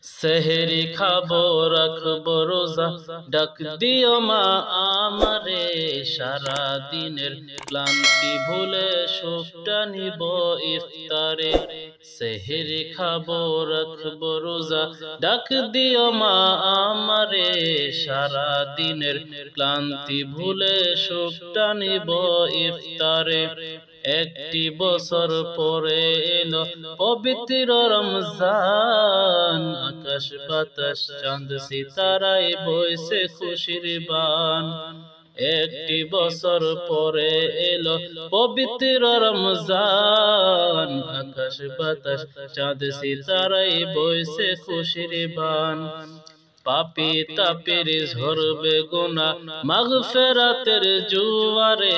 সেহরি খাবো রাখবো রোজা, ডাক দিও মা আমারে। সারা দিনের ক্লান্তি ভুলে সুখটা নিব ইফতারে। সেহরি খাবো রাখবো রোজা, ডাক দিও মা আমারে। সারা দিনের ক্লান্তি ভুলে সুখটা নিব ইফতারে। একটি বছর পরে এলো পবিত্র রমজান, আকাশ বাতাস চাঁদ সিতারায় বইছে খুশির বান। একটি বছর পরে এলো পবিত্র রমজান, আকাশ বাতাস চাঁদ সিতারায় বইছে খুশির বান। পাপী তাপের ঝরবে গুনাহ মাগফিরাতের জোয়ারে।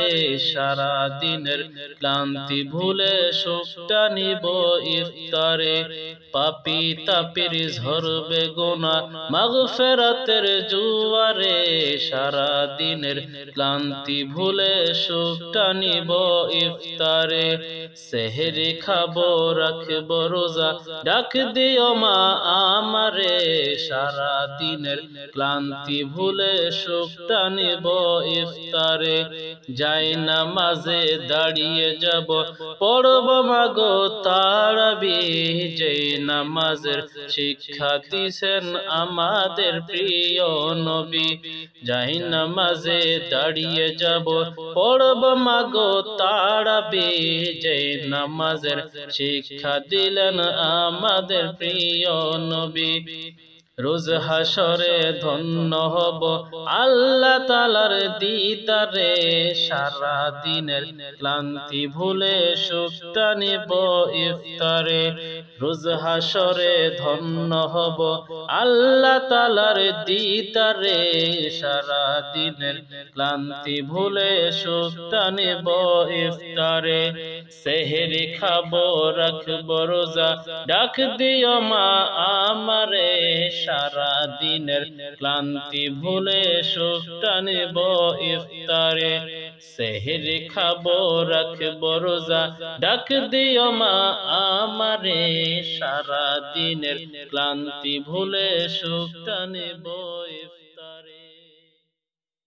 সারা দিনের ক্লান্তি ভুলে সুখটা নিব ইফতারে। পাপী তাপের ঝরবে গুনাহ মাগফিরাতের জোয়ারে। সারা দিনের ক্লান্তি ভুলে সুখটা নিব ইফতারে। সেহরি খাবো রাখবো রোজা, ডাক দিও মা আমারে। সারা দিনের ক্লান্তি ভুলে সুখটা নিব ইফতারে। যাই নামাজে দাঁড়িয়ে যাব, পড়ব মাগো তারাবি। যেই নামাজের শিক্ষা দিছেন আমাদের প্রিয় নবী। যাই নামাজে দাঁড়িয়ে যাব, পড়ব মাগো তারাবি। যেই নামাজের শিক্ষা দিলেন আমাদের প্রিয় নবী। রোজ হাসরে ধন্য হব আল্লাহ তাআলার দিদারে। সারা দিনের ক্লান্তি ভুলে সুখটা নিব ইফতারে। রোজ হাসরে ধন্য হব আল্লাহ তাআলার দিদারে। সারা দিনের ক্লান্তি ভুলে সুখটা নিব ইফতারে। সেহরি খাবো রাখবো রোজা, ডাক দিও মা আমারে। সারা দিনের ক্লান্তি ভুলে সুখটা নিব ইফতারে। সেহরি খাবো রাখবো রোজা, ডাক দিও মা আমারে। সারা দিনের ক্লান্তি ভুলে সুখটা নিব ইফতারে।